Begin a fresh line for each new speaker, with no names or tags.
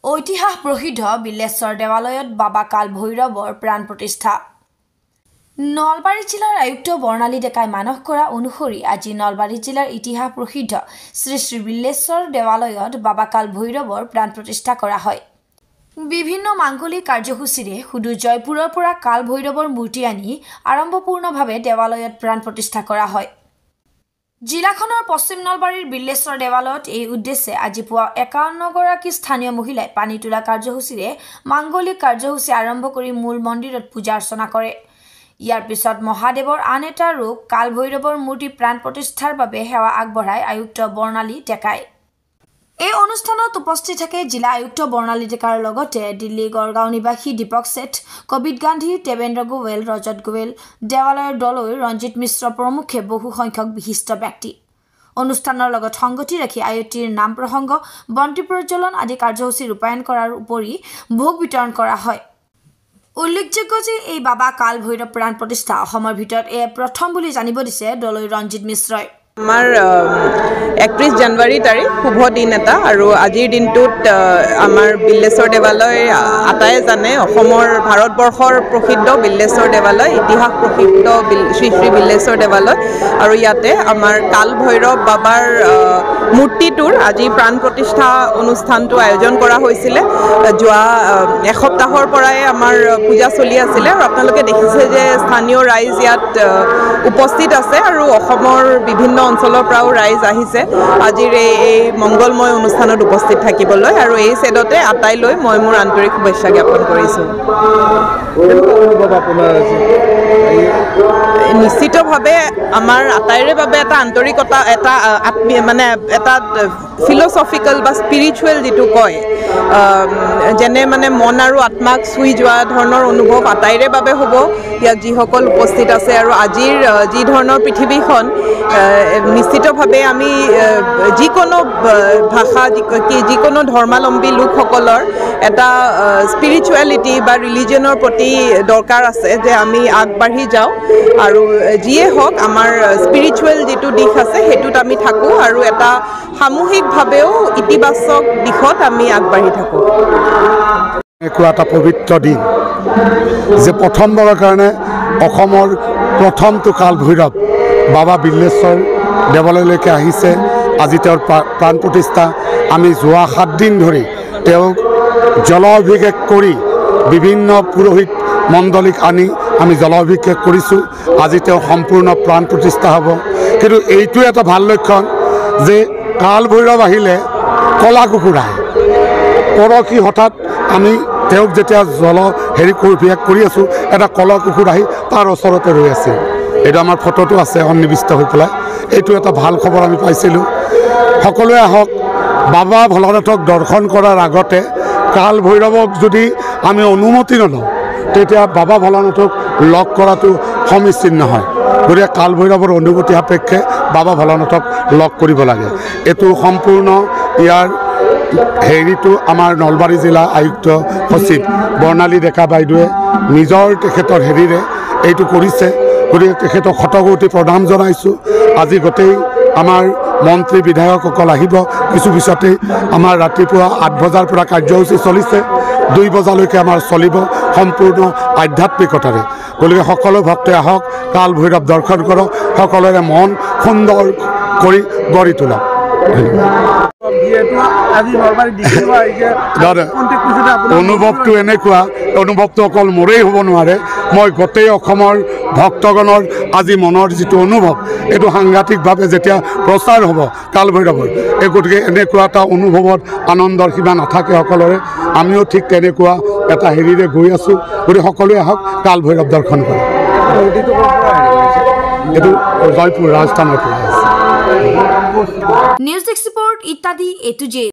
ঐতিহাস প্ৰসিদ্ধ বিল্লেশ্বৰ দেৱালয়ত বাবা কাল ভৈৰৱৰ প্ৰাণ প্ৰতিষ্ঠা। নলবাৰী জিলাৰ আয়ুক্ত বৰ্ণালী ডেকাই মানস কৰা অনুসৰি আজি নলবাৰী জিলাৰ ইতিহাস প্ৰসিদ্ধ শ্ৰী শ্ৰী বিল্লেশ্বৰ দেৱালয়ত বাবা কাল ভৈৰৱৰ প্ৰাণ প্ৰতিষ্ঠা কৰা হয়। বিভিন্ন মাংগলিক কাৰ্যসূচীৰে সুদূৰ জয়পুৰৰ পৰা কাল ভৈৰৱৰ মূৰ্তি আনি আড়ম্বৰপূৰ্ণভাৱে দেৱালয়ত প্ৰাণ প্ৰতিষ্ঠা কৰা হয়। জিলাখনৰ পশ্চিম নলবাৰীৰ বিল্লেশ্বৰ দেৱালয়ত এই উদ্দেশ্যে আজি পুৱা ৫১ গৰাকী স্থানীয় মহিলাই পানী তোলা কাৰ্যসূচীৰে মাংগলিক কাৰ্যসূচী আৰম্ভ কৰি মূল মন্দিৰত পূজা অৰ্চনা কৰে। ইয়াৰ পিছত মহাদেৱৰ আন এটা ৰূপ কাল ভৈৰৱৰ মূৰ্তি প্ৰাণ প্ৰতিষ্ঠাৰ বাবে সেৱা আগবঢ়ায় আয়ুক্ত বৰ্ণালী ডেকাই। এই অনুষ্ঠানত উপস্থিত থাকে জিলা আয়ুক্ত বৰ্ণালী ডেকাৰ লগতে দিল্লী গড়গাঁও নিবাসী দীপক শেঠ, কবিত গান্ধী, দেৱেন্দ্ৰ গোৱেল, ৰজত গোৱেল, দেৱালয়ৰ দলৈ ৰঞ্জিত মিশ্ৰ প্ৰমুখ্যে বহু সংখ্যক বিশিষ্ট ব্যক্তি। অনুষ্ঠানৰ লগত সংগতি ৰাখি আয়তীৰ নাম প্ৰসংগ, বন্তি প্ৰজ্বলন আদি কাৰ্যসূচী ৰূপায়ণ কৰাৰ উপৰি ভোগ বিতৰণ কৰা হয়। উল্লেখযোগ্য যে এই বাবা কাল ভৈৰৱ প্ৰাণ প্ৰতিষ্ঠা অসমৰ ভিতৰত প্ৰথম বুলি জানিব দিছে দলৈ ৰঞ্জিত মিশ্ৰই।
আমাৰ ৩১ জানুৱাৰী তাৰিখ শুভ দিন এটা আৰু আজিৰ দিনটোত আমাৰ বিল্লেশ্বৰ দেৱালয় আটায়ে জানে অসমৰ ভাৰতবৰ্ষৰ প্ৰসিদ্ধ বিল্লেশ্বৰ দেৱালয়, ইতিহাস প্ৰসিদ্ধ শ্ৰী শ্ৰী বিল্লেশ্বৰ দেৱালয় আৰু ইয়াতে আমাৰ কাল ভৈৰৱ বাবাৰ মূৰ্তিটোৰ আজি প্ৰাণ প্ৰতিষ্ঠা অনুষ্ঠানটো আয়োজন কৰা হৈছিলে। যোৱা এসপ্তাহৰ পৰাই আমাৰ পূজা চলি আছিলে আৰু আপোনালোকে দেখিছে যে স্থানীয় ৰাইজ ইয়াত উপস্থিত আছে আৰু অসমৰ বিভিন্ন অঞ্চলৰ পৰাও ৰাইজ আহিছে আজিৰ এই মংগলময় অনুষ্ঠানত উপস্থিত থাকিবলৈ আৰু এই ছেদতে আটাইলৈ মই মোৰ আন্তৰিক শুভেচ্ছা জ্ঞাপন কৰিছোঁ। নিশ্চিতভাৱে আমাৰ আটাইৰে বাবে এটা আন্তৰিকতা, এটা এটা ফিলচফিকেল বা স্পিৰিচুৱেল যিটো কয় যেনে মন আৰু আত্মাক চুই যোৱা ধৰণৰ অনুভৱ আটাইৰে বাবে হ'ব ইয়াত যিসকল উপস্থিত আছে। আৰু আজিৰ যি ধৰণৰ পৃথিৱীখন নিশ্চিতভাৱে আমি যিকোনো ভাষা যিকোনো ধৰ্মাৱলম্বী লোকসকলৰ এটা স্পিৰিচুৱেলিটি বা ৰিলিজনৰ প্ৰতি দৰকাৰ আছে যে আমি আগবাঢ়ি যাওঁ আৰু যিয়ে হওক আমাৰ স্পিৰিচুৱেল যিটো দিশ আছে সেইটোত আমি থাকোঁ আৰু এটা সামূহিকভাৱেও ইতিবাচক দিশত আমি আগবাঢ়ি থাকোঁ।
এনেকুৱা এটা পবিত্ৰ দিন যে প্ৰথমবাৰৰ কাৰণে অসমৰ প্ৰথমটো কাল ভৈৰৱ বাবা বিল্লেশ্বৰ দেৱালয়লৈকে আহিছে। আজি তেওঁৰ প্ৰাণ প্ৰতিষ্ঠা। আমি যোৱা ৭ দিন ধৰি তেওঁক জল অভিষেক কৰি বিভিন্ন পুৰোহিত মণ্ডলীক আনি আমি জল অভিষেক কৰিছোঁ। আজি তেওঁ সম্পূৰ্ণ প্ৰাণ প্ৰতিষ্ঠা হ'ব। কিন্তু এইটো এটা ভাল লক্ষণ যে কাল ভৈৰৱ আহিলে কলা কুকুৰ আহে। পৰহি হঠাৎ আমি তেওঁক যেতিয়া জল অভিষেক কৰি আছোঁ এটা কলা কুকুৰ আহি তাৰ ওচৰতে ৰৈ আছিল। এইটো আমাৰ ফটোটো আছে সন্নিৱিষ্ট হৈ পেলাই। এইটো এটা ভাল খবৰ আমি পাইছিলোঁ। সকলোৱে আহক, বাবা ভোলানাথক দৰ্শন কৰাৰ আগতে কাল ভৈৰৱক যদি আমি অনুমতি নলওঁ তেতিয়া বাবা ভোলানাথক লগ কৰাটো সমীচীন নহয়। গতিকে কাল ভৈৰৱৰ অনুমতি সাপেক্ষে বাবা ভোলানাথক লগ কৰিব লাগে। এইটো সম্পূৰ্ণ ইয়াৰ হেৰিটো আমাৰ নলবাৰী জিলা আয়ুক্ত সচিব বৰ্ণালী ডেকা বাইদেৱে নিজৰ তেখেতৰ হেৰিৰে এইটো কৰিছে। গতিকে তেখেতক শতকোটি প্ৰণাম জনাইছোঁ। আজি গোটেই আমাৰ মন্ত্ৰী বিধায়কসকল আহিব। কিছু পিছতেই আমাৰ ৰাতিপুৱা ৮ বজাৰ পৰা কাৰ্যসূচী চলিছে, ২ বজালৈকে আমাৰ চলিব সম্পূৰ্ণ আধ্যাত্মিকতাৰে। গতিকে সকলো ভক্তই আহক, কাল ভৈৰৱ দৰ্শন কৰক, সকলোৰে মন সুন্দৰ কৰি গঢ়ি তোলক। অনুভৱটো এনেকুৱা, অনুভৱটো অকল মোৰেই হ'ব নোৱাৰে, মই গোটেই অসমৰ ভক্তগণৰ আজি মনৰ যিটো অনুভৱ এইটো সাংঘাতিকভাৱে যেতিয়া প্ৰচাৰ হ'ব কাল ভৈৰৱৰ, এই গতিকে এনেকুৱা এটা অনুভৱত আনন্দৰ সীমা নাথাকে সকলোৰে। আমিও ঠিক তেনেকুৱা এটা হেৰিৰে গৈ আছোঁ। গতিকে সকলোৱে আহক, কাল ভৈৰৱ দৰ্শন কৰে। এইটো জয়পুৰ ৰাজস্থানৰ পৰা।
নিউজ ডেস্ক ৰিপৰ্ট ইত্যাদি A to Z।